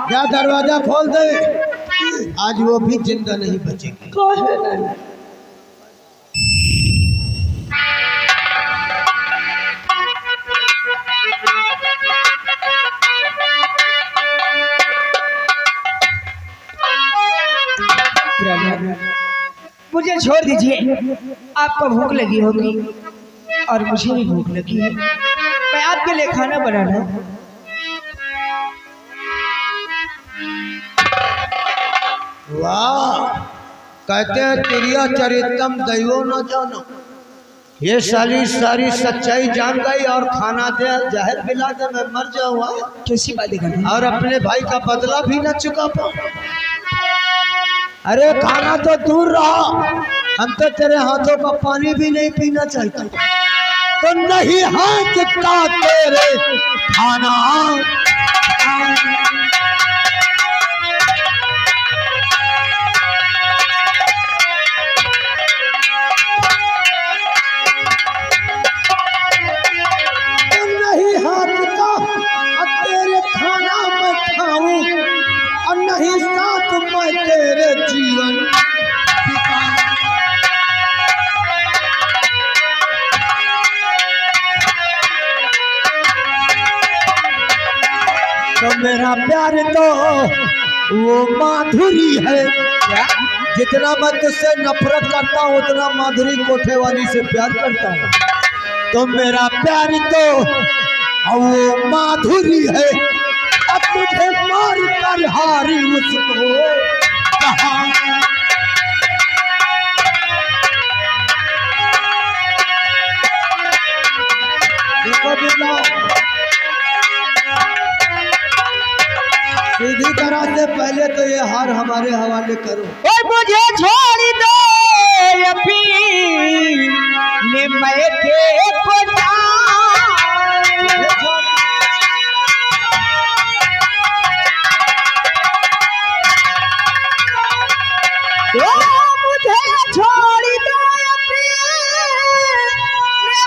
क्या दरवाजा खोल दे, आज वो भी जिंदा नहीं बचेगी। मुझे छोड़ दीजिए, आपको भूख लगी होगी और मुझे भी भूख लगी है। मैं आपके लिए खाना बना रहा हूँ। वाह, कहते हैं तिरिया चरितम दैवो न जानो। ये सारी सच्चाई जान गई और खाना दे जहर पिला दे मैं मर जाऊंगा। कैसी बातें कर रही हैं? और अपने भाई का बदला भी न चुका पाऊं। अरे खाना तो दूर रहा, हम तो तेरे हाथों का पानी भी नहीं पीना चाहते। तो नहीं हाथ का तेरे खाना। तो नहीं हाथ का तेरे खाना मैं खाऊं और नहीं साथ मैं तेरे जीवन तो मेरा प्यार तो वो माधुरी है। जितना मैं तुझसे नफरत करता हूँ उतना माधुरी कोठे वाली से प्यार करता हूँ। तो मेरा प्यार तो वो माधुरी है। अब तुझे मार कर हारी उसको कहा। देखो बिना सीधी तरह से पहले तो ये हार हमारे हवाले करो। मुझे छोड़ दो मैं के को मुझे छोड़ दो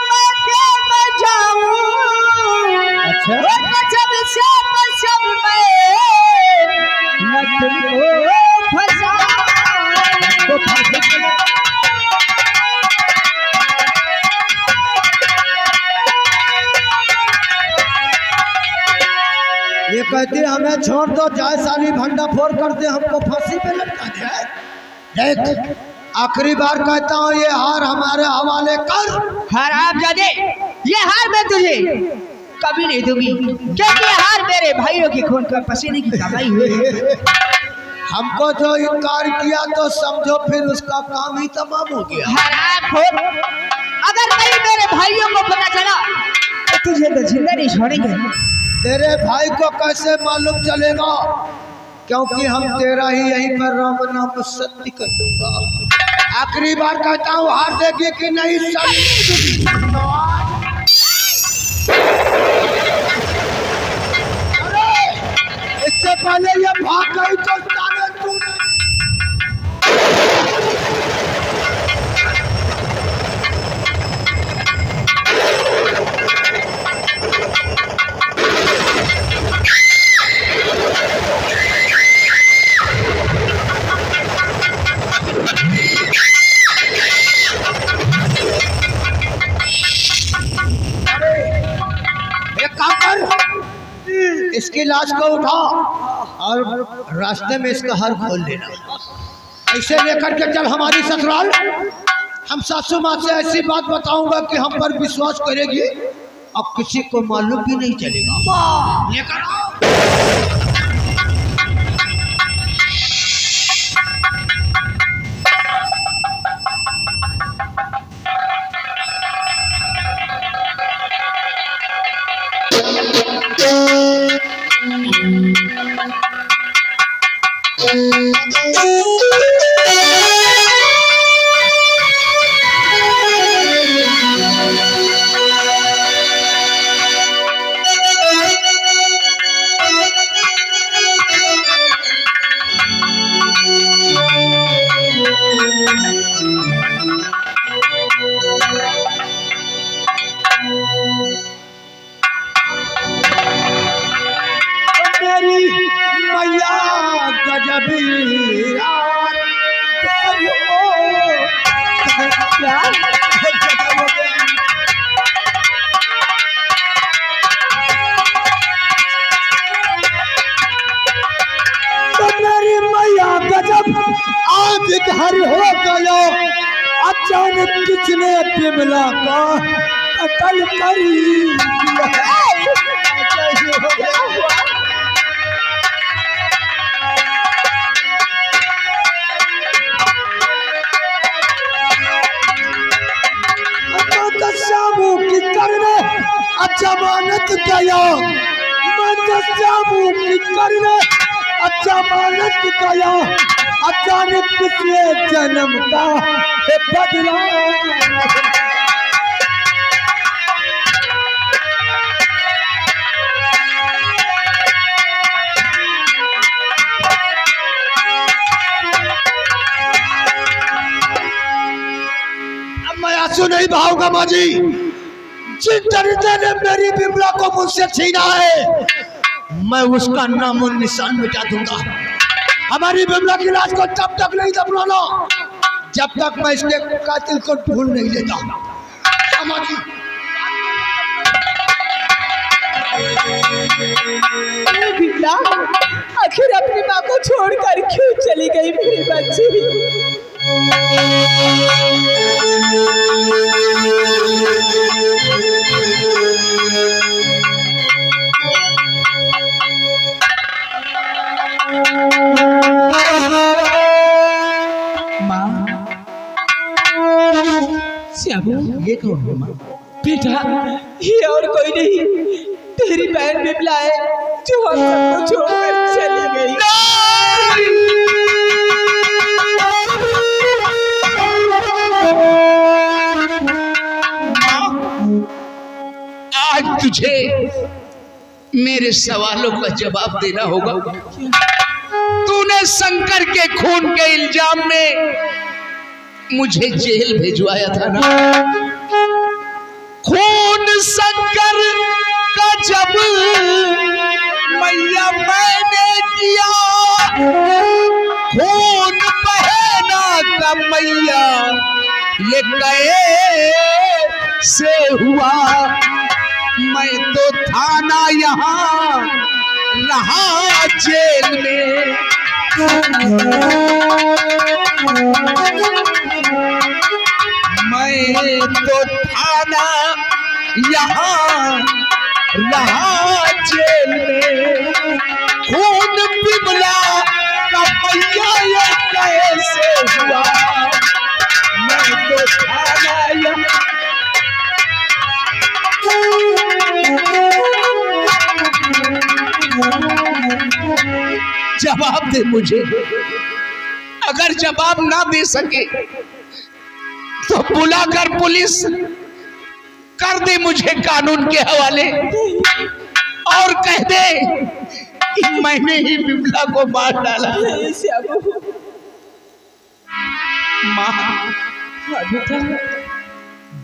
मैं के बजाऊं। अच्छा, कसम से कसम मैं तुमको फंसा। ये कहते हमें छोड़ दो, जाए साली भंडा फोड़ कर दे, हमको फांसी पे लटका दे। देख आखिरी बार कहता हूँ ये हार हमारे हवाले कर। हरामजादे, ये हार मैं तुझे कभी नहीं दूंगी, क्योंकि ये हार मेरे भाइयों के खून का पसीने की कमाई हुई है। हमको जो इनकार किया तो समझो फिर उसका काम ही तमाम हो गया। हरामखोर, अगर कहीं मेरे भाइयों को पता चला तो तुझे तो जिंदा नहीं छोड़ेंगे। तेरे भाई को कैसे मालूम चलेगा, क्योंकि हम तेरा ही यहीं पर राम नाम सत्य कर दूंगा। आखिरी बार कहता हूँ हार देगी कि नहीं साली। अरे इससे पहले ये भाग गई तो जाने तू नहीं। एक काम कर, इसकी लाश को उठा और रास्ते में इसका हर खोल लेना। ऐसे लेकर के चल हमारी ससुराल। हम सासू माँ से ऐसी बात बताऊंगा कि हम पर विश्वास करेगी और किसी को मालूम भी नहीं चलेगा। लेकर आओ। मैया गजबी यार क्या? तो मेरी मैया गजब आज घर हो गया। अचानक किसने बिमला का कत्ल कर शामू की करने अजमानत गया। मैं तो शामू की करने अजमानत गया। अचानक किसने जन्म का बदला। मैं आंसू नहीं बहाऊंगा माँ जी। जिस दरिद्र ने मेरी बिमला को मुझसे छीना है मैं उसका नामो निशान मिटा दूंगा। हमारी बिमला की लाश को तब तक नहीं दफनाना जब तक मैं इसके कातिल को ढूंढ नहीं लेता। माँ जी बिमला आखिर अपनी माँ को छोड़कर क्यों चली गई मेरी बच्ची? श्यामू, ये कौन है माँ? बेटा ये और कोई नहीं तेरी बहन बिमला है जो हम सबको छोड़कर चली गई। आज तुझे मेरे सवालों का जवाब देना होगा। तूने शंकर के खून के इल्जाम में मुझे जेल भिजवाया था ना। खून शंकर का जब मैया मैंने किया, खून बहना का मैया ये कैसे हुआ। मैं तो थाना यहाँ रहा जेल में। मैं तो थाना यहाँ रहा जेल में। खून बिमला का मैया ये कैसे हुआ। मैं तो थाना यहाँ। जवाब दे मुझे। अगर जवाब ना दे सके तो बुलाकर पुलिस कर दे मुझे कानून के हवाले और कह दे कि मैंने ही बिमला को मार डाला। माँ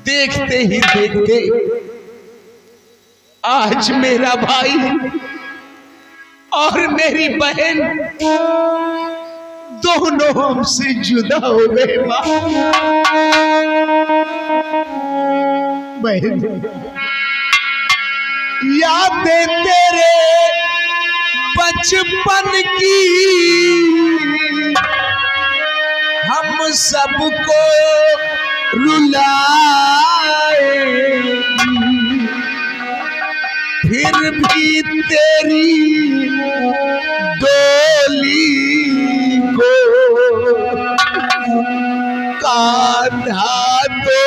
देखते ही देखते आज मेरा भाई और मेरी बहन दोनों हमसे जुदा हो गए। माँ बहन यादें तेरे बचपन की हम सबको रुलाए। फिर भी तेरी डोली को कांधा तो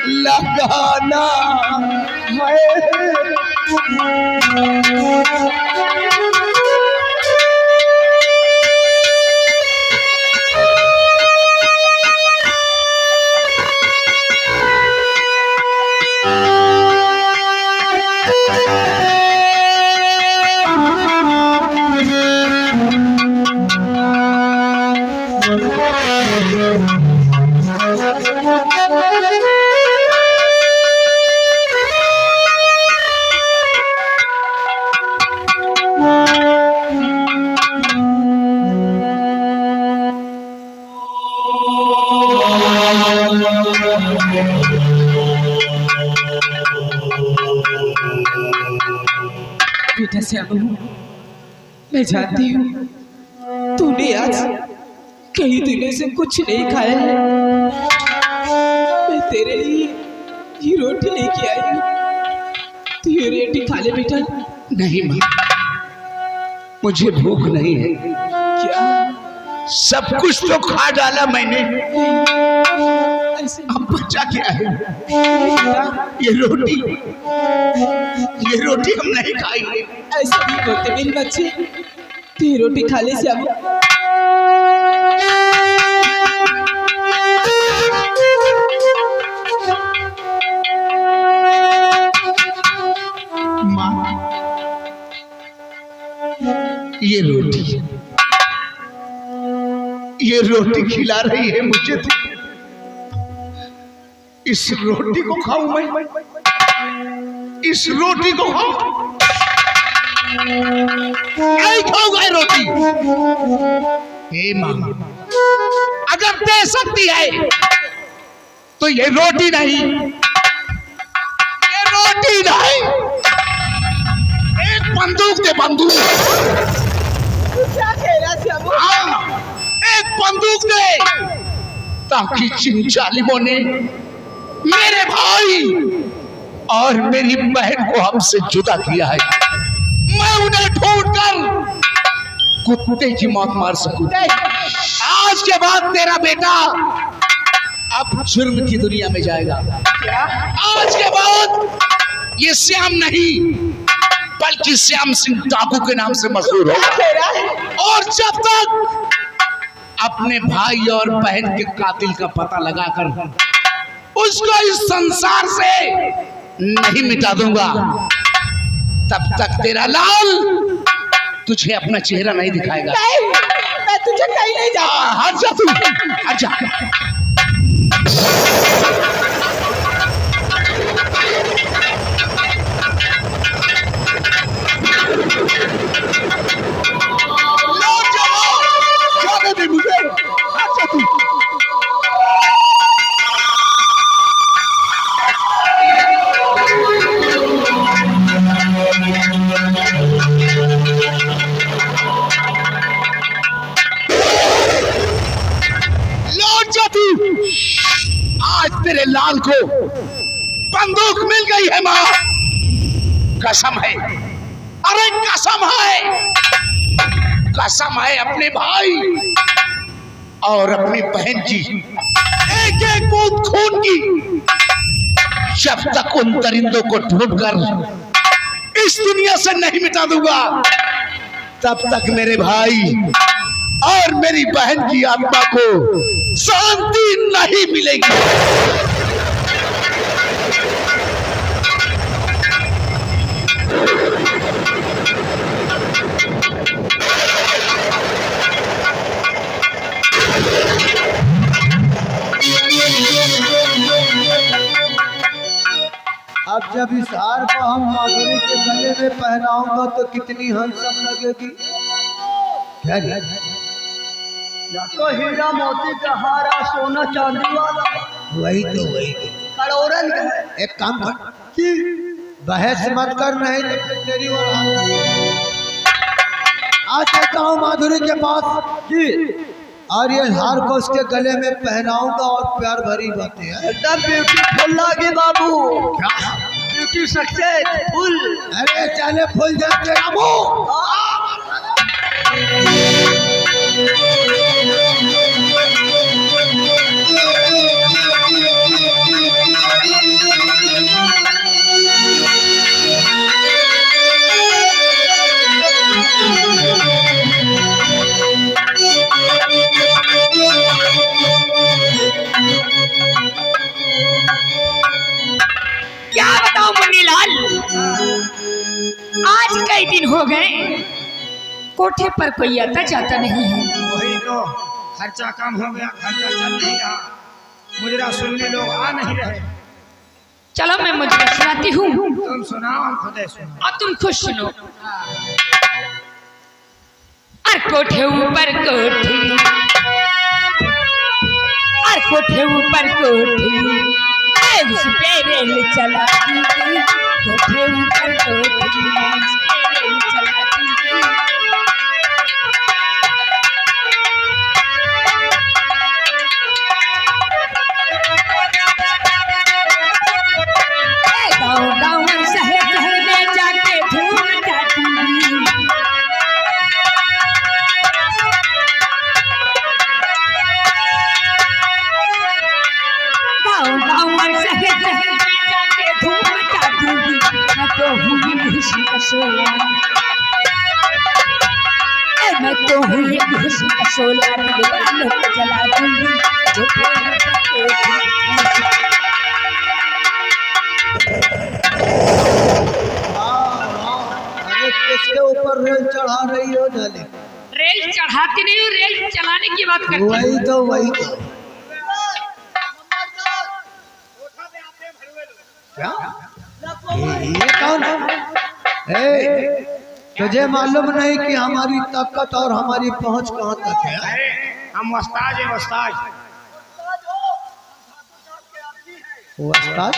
लगाना है। बेटा श्याम, मैं जानती हूँ तूने आज कई दिनों से कुछ नहीं खाया है। मैं तेरे लिए ये रोटी लेके आई हूँ, तू ये रोटी खा ले बेटा। नहीं माँ, मुझे भूख नहीं है। क्या? सब कुछ तो खा डाला मैंने, ऐसे अब बचा क्या है? बेटा, ये रोटी हम नहीं खाएंगे। ऐसा नहीं करते मेरे बच्चे, तू ये रोटी खा ले श्याम। माँ, ये रोटी खिला रही है मुझे तो। इस रोटी को खाऊं मैं? इस रोटी को खाऊं? नहीं खाऊंगा ये रोटी। हे माँ, अगर दे सकती है तो ये रोटी नहीं, ये रोटी नहीं, एक बंदूक दे, बंदूक। क्या कह रहा श्याम? हाँ, एक बंदूक दे, ताकि जिन जालिमों ने मेरे भाई और मेरी बहन को हमसे जुदा किया है, मैं उन्हें ढूंढकर कुत्ते की मौत मार सकूं। आज के बाद तेरा बेटा अब जुर्म की दुनिया में जाएगा। क्या? आज के बाद ये श्याम नहीं, बल्कि श्याम सिंह डाकू के नाम से मशहूर होगा। कह रहा है? और जब तक अपने भाई और बहन के कातिल का पता लगाकर उसको इस संसार से नहीं मिटा दूंगा, तब तक तेरा लाल तुझे अपना चेहरा नहीं दिखाएगा। नहीं, मैं तुझे कहीं नहीं जाऊंगा। हट जा तू, हट जा। लौट जाओ, जाने दे मुझे, हट जा तू। लौट जा तू। आज तेरे लाल को बंदूक मिल गई है माँ, कसम है, अरे कसम है, कसम है अपने भाई और अपनी बहन की, एक एक बूंद खून की। जब तक उन दरिंदों को ढूंढकर इस दुनिया से नहीं मिटा दूंगा, तब तक मेरे भाई और मेरी बहन की आत्मा को शांति नहीं मिलेगी। अब जब इस हार को हम माधुरी के गले में पहनाऊंगा तो कितनी हंसम लगेगी। क्या या तो हीरा मोती का हारा, सोना चांदी वाला, वही तो करोड़न का है। एक काम कर कि बहस मत कर, नहीं तो फिर तेरी और आज कहता हूँ माधुरी के पास कि और ये हार को उसके गले में पहनाऊंगा और प्यार भरी बातें हैं। एकदम ब्यूटीफुल लगे बाबू, क्या? Beauty successful. अरे चले फूल जाते रामू। क्या बताऊं मुन्नीलाल, आज कई दिन हो गए कोठे पर कोई आता जाता नहीं है। वही तो, खर्चा कम हो गया, खर्चा चल नहीं रहा, मुजरा सुनने लोग आ नहीं रहे। चलो मैं मुझे सुनाती हूँ तुम सुनाओ, हम खुद सुनो। और तुम खुश सुनो। और कोठे ऊपर कोठी, और कोठे ऊपर कोठी मैं उस पे रेल चलाती थी, कोठे ऊपर कोठी मैं उस पे रेल चलाती थी। गाँव गाँव शहर शहर में जाके धूम जाती थी। गाँव गाँव शहर शहर में जाके धूम जाती थी। मैं तो हुई खुशी का शोला, मैं तो हुई खुशी का शोला, दिल वालों को जला दूंगी। अरे किसके ऊपर रेल चढ़ा रही हो डाले? रेल चढ़ाती नहीं हूँ, रेल चलाने की बात करती हूँ। वही तो क्या ये कौन है? तुझे मालूम नहीं कि हमारी ताकत और हमारी पहुंच कहाँ तक है? हम उस्ताद हैं, उस्ताद। वो उस्ताद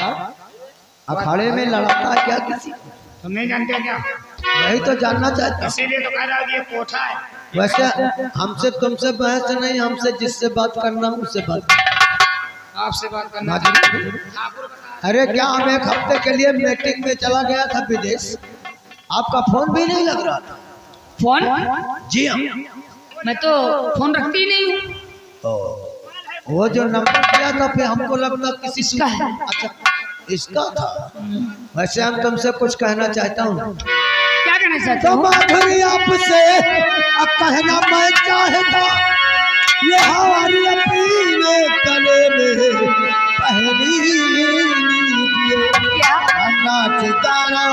अखाड़े में लड़ाता है क्या किसी? तुम नहीं जानते क्या? वही तो जानना चाहता। इसीलिए तो कह रहा हूँ ये कोठा है। वैसे हमसे तुमसे बहस नहीं, हमसे जिससे बात करना उससे बात। आपसे बात करना। अरे क्या हम एक हफ्ते के लिए मीटिंग में चला गया था विदेश, आपका फोन भी नहीं लग रहा था। फोन? जी हाँ, मैं तो फोन रखती नहीं हूँ। वो जो नंबर दिया था फिर हमको लगता किसी का है। अच्छा इसका था। वैसे हम तुमसे कुछ कहना चाहता हूँ। क्या कहना चाहते तो हो? माधुरी आपसे कहना मैं चाहता, ये हमारी अपने गले में पहली लीजिए, क्या? नाच गाना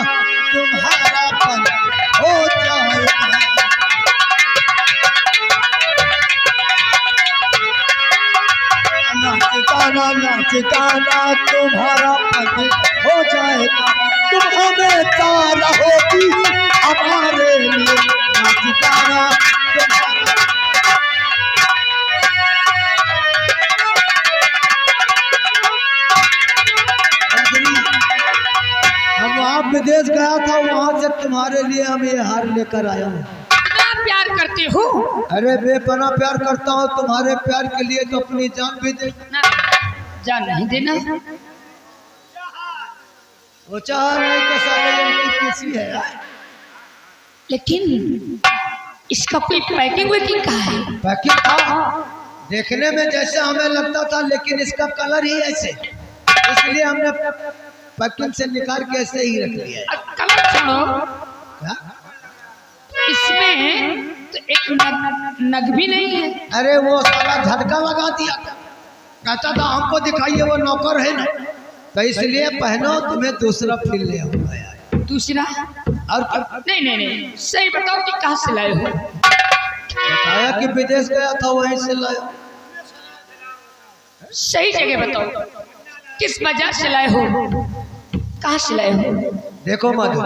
तुम्हारा पन हो जाएगा। नाच गाना तुम्हारा पन हो जाएगा, तुम हमेशा रहोगी हमारे लिए। नाच गाना हम वहाँ विदेश गया था, वहाँ से तुम्हारे लिए हम ये हार लेकर आया हूँ। कितना प्यार करते हो? अरे बेपना प्यार करता हूँ, तुम्हारे प्यार के लिए तो अपनी जान भी दे। ना, जान नहीं देना। वो चाह रहे तो सारे लड़की कैसी है, लेकिन इसका कोई पैकिंग वैकिंग कहाँ है? पैकिंग था देखने में जैसे हमें लगता था, लेकिन इसका कलर ही ऐसे, इसलिए हमने पैकिंग से निकाल के ऐसे ही रख लिया है। कलर छोड़ो, क्या? इसमें तो एक नग भी नहीं है। अरे वो सारा झटका लगा दिया था, कहता था हमको दिखाइए वो नौकर है ना, तो इसलिए पहनो, तुम्हें दूसरा फिर ले आऊंगा यार। दूसरा? और नहीं नहीं नहीं, सही बताओ कि कहाँ से लाए हो? बताया कि विदेश गया था, वहीं से लाया। सही जगह बताओ, किस बाजार से लाए हो, कहाँ से लाए हो? देखो मधु,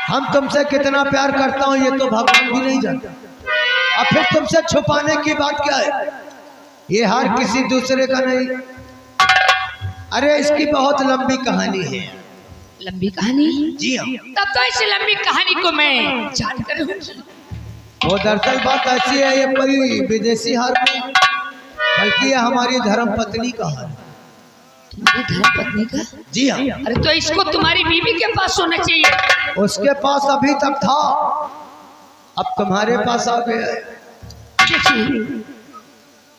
हम तुमसे कितना प्यार करता हूँ ये तो भगवान भी नहीं जानता, और फिर तुमसे छुपाने की बात क्या है? ये हार किसी दूसरे का नहीं। अरे इसकी बहुत लंबी कहानी है। लंबी कहानी? जी हाँ। तब तो इस लंबी कहानी को मैं जानकर हूँ। वो दरअसल बात ऐसी है, ये कोई विदेशी हार नहीं, बल्कि ये हमारी धर्म पत्नी का हार। तुम्हारी धर्म पत्नी का? जी हाँ। अरे तो इसको तुम्हारी बीवी के पास होना चाहिए। उसके पास अभी तक था, अब तुम्हारे पास आ गया है। देखिए,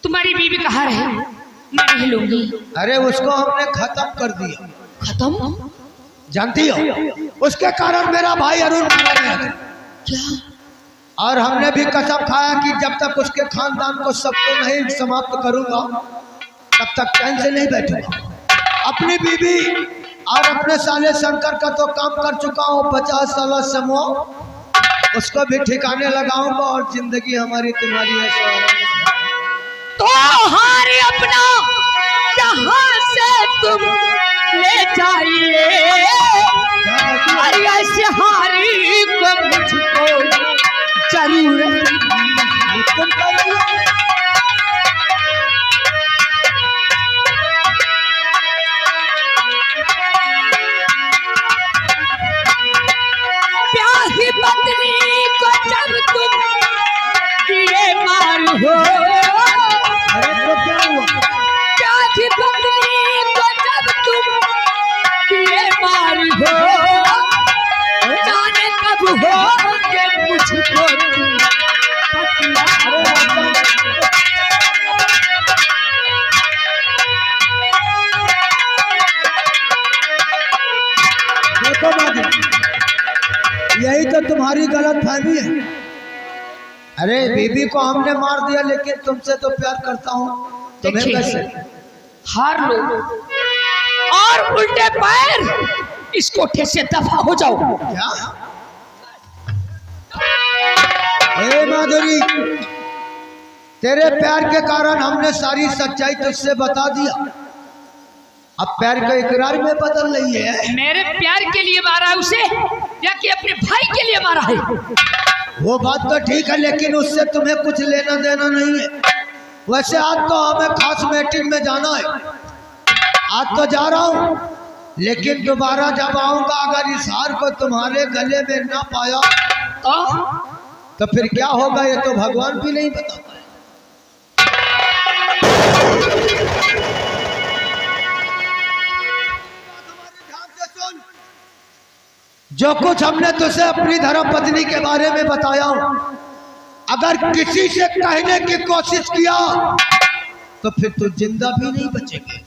तुम्हारी बीवी का हार है, मैं नहीं लूंगी। अरे उसको हमने खत्म कर दिया। खत्म? जानती हो, उसके कारण मेरा भाई अरुण मारा गया था। क्या? और हमने भी कसम खाया कि जब तक उसके खानदान को सबको नहीं समाप्त करूंगा, तब तक चैन से नहीं बैठूंगा। अपनी बीवी और अपने साले शंकर का तो काम कर चुका हूँ, 50 साल समूह, उसको भी ठिकाने लगाऊंगा, और जिंदगी हमारी तुम्हारी है। तो हार अपना जहाँ से तुम ले जाइए, ऐसे हारी को मुझको जरूरत। तो तुम्हारी गलत फहमी है। अरे बीबी को हमने मार दिया, लेकिन तुमसे तो प्यार करता हूँ। तुम्हें देखिए, कैसे? हार लो और उल्टे पैर इस कोठे से दफा हो जाओ। क्या? ए माधुरी, तेरे प्यार के कारण हमने सारी सच्चाई तुझसे बता दिया। अब प्यार का इकरार में बदल रही है। मेरे प्यार के लिए मारा है उसे या कि अपने भाई के लिए मारा है? वो बात तो ठीक है, लेकिन उससे तुम्हें कुछ लेना देना नहीं है। वैसे आज तो हमें खास मीटिंग में जाना है। आज तो जा रहा हूँ, लेकिन दोबारा जब आऊंगा अगर इस हार को तुम्हारे गले में ना पाया तो फिर क्या होगा ये तो भगवान भी नहीं बता पाए। जो कुछ हमने तुझे अपनी धर्म पत्नी के बारे में बताया, अगर किसी से कहने की कोशिश किया तो फिर तू जिंदा भी नहीं बचेगी।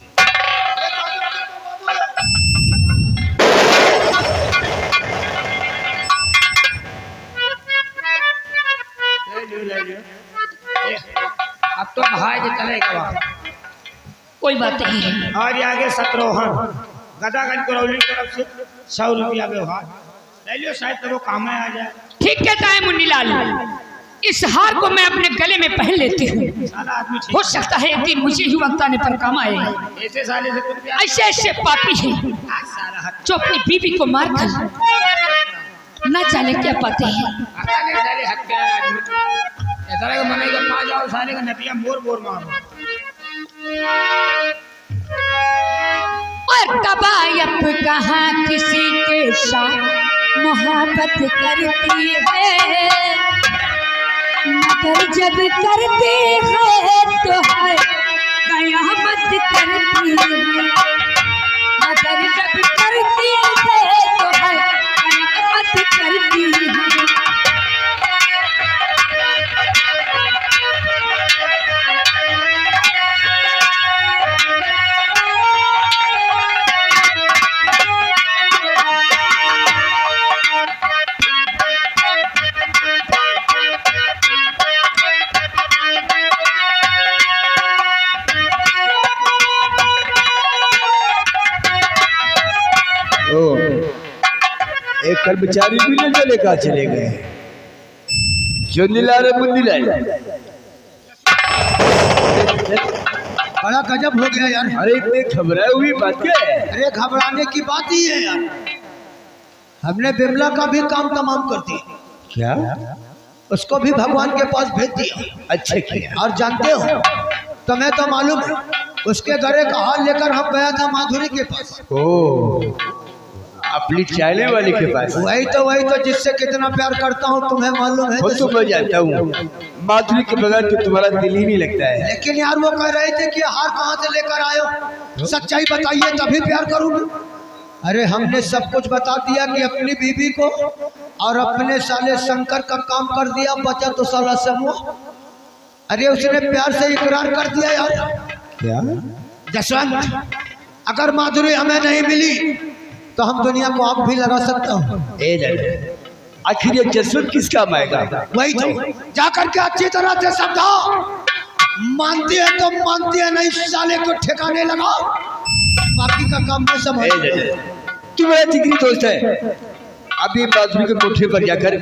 अब तो भाई चलेगा वहाँ। कोई बात नहीं है। और ये आगे सत्रोहन गदागंज करौली की तरफ से 100 रुपया व्यवहार ले लियो, शायद तो वो काम में आ जाए। ठीक कहता है मुन्नीलाल, इस हार को मैं अपने गले में पहन लेती हूँ। साला आदमी ठीक हो सकता है एक दिन मुझे ही वक्त आने पर काम आए। ऐसे साले से कुछ प्यार ऐसे ऐसे पापी हैं साला हट जो अपनी बीवी को मार कर न जाने क्या पाते हैं। अकाले साले हट प्यार आदमी ऐसा लगा मने का पा जाओ साले का नतिया मोर मोर मारो। और तबायब कहाँ किसी के साथ मोहब्बत करती है, मगर जब करती है तो है कयामत करती है, मगर जब करती है तो है कयामत करती है। एक कर्मचारी भी ले लेकर चले गए जो नीला रे मुंडी लाए। बड़ा गजब हो गया यार। अरे इतने घबराए हुई बात क्या है? अरे घबराने की बात ही है यार। हमने बिमला का भी काम तमाम कर दिया। क्या? उसको भी भगवान के पास भेज दिया। अच्छा किया। और जानते हो, तुम्हें तो मालूम है उसके घरे का हाल लेकर हम गया था माधुरी के पास। ओ, अपनी चाहने वाली के पास? वही तो जिससे कितना प्यार करता हूँ तुम्हें मालूम है। तो मैं जानता हूँ, माधुरी के बगैर तो तुम्हारा दिल ही नहीं लगता है। लेकिन यार वो कह रहे थे कि हार कहाँ से लेकर आए हो, सच्चाई बताइए तभी प्यार करूँगा। अरे हमने सब कुछ बता दिया कि अपनी बीबी को और अपने साले शंकर का काम कर दिया, बचा तो साला समूह। अरे उसने प्यार से इकरार कर दिया यार। क्या? जसवंत, अगर माधुरी हमें नहीं मिली तो हम दुनिया को आप भी लगा सकता हूँ। आखिर ये जसवंत किस काम आएगा? वही तो जाकर के अच्छी तरह से समझाओ। मानती है तो मानती है, नहीं साले को ठिकाने लगाओ। बाकी का काम मैं समझ। तू मेरा जिगरी दोस्त है। अभी माधुरी के कोठे पर जाकर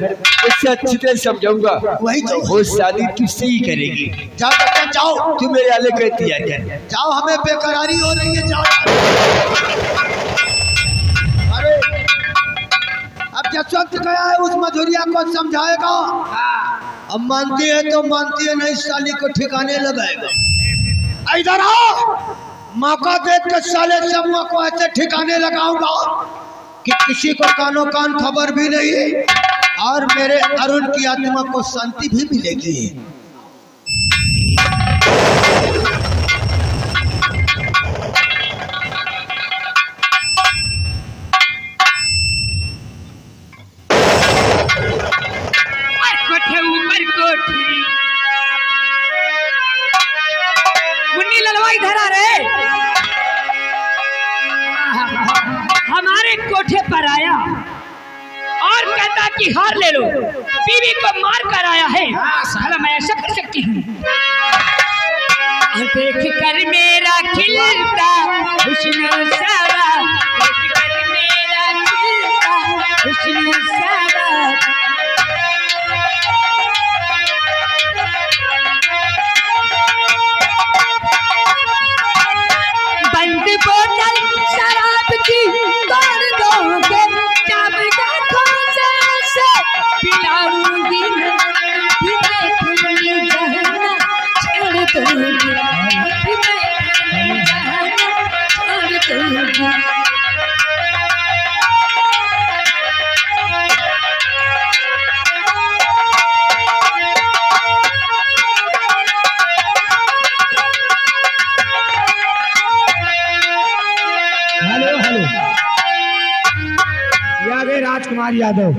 उससे अच्छी तरह समझाऊंगा। वही तो वो शादी तुझसे ही करेगी। जाओ बच्चा जाओ, तू मेरे आले कहती है क्या? जाओ, हमें बेकरारी हो रही है, जाओ। अरे अब जसवंत गया है, उस मधुरिया को समझाएगा। अब मानती है तो मानती है, नहीं साली को ठिकाने लगाएगा। इधर आओ, मौका देख के साले समूह को ऐसे ठिकाने लगाऊंगा कि किसी को कानो कान खबर भी नहीं, और मेरे अरुण की आत्मा को शांति भी मिलेगी। कोठे ऊपर कोठी, मुन्नी ललवा इधर आ रहे। हमारे कोठे पर आया और कहता कि हार ले लो, बीवी को मार कर आया है, भला मैं ऐसा कर सकती हूँ? देख कर मेरा खिलता हुस्न सारा, देख कर मेरा खिलता हुस्न सारा, बंद बोतल शराब की तोड़ दोगे, जब आँखों से पिलाऊंगी मैं, फिर मैं खुली जाना छोड़ दूंगी, फिर मैं खुली जाना छोड़ दूंगी। हेलो हेलो, ये आ गए राजकुमार यादव।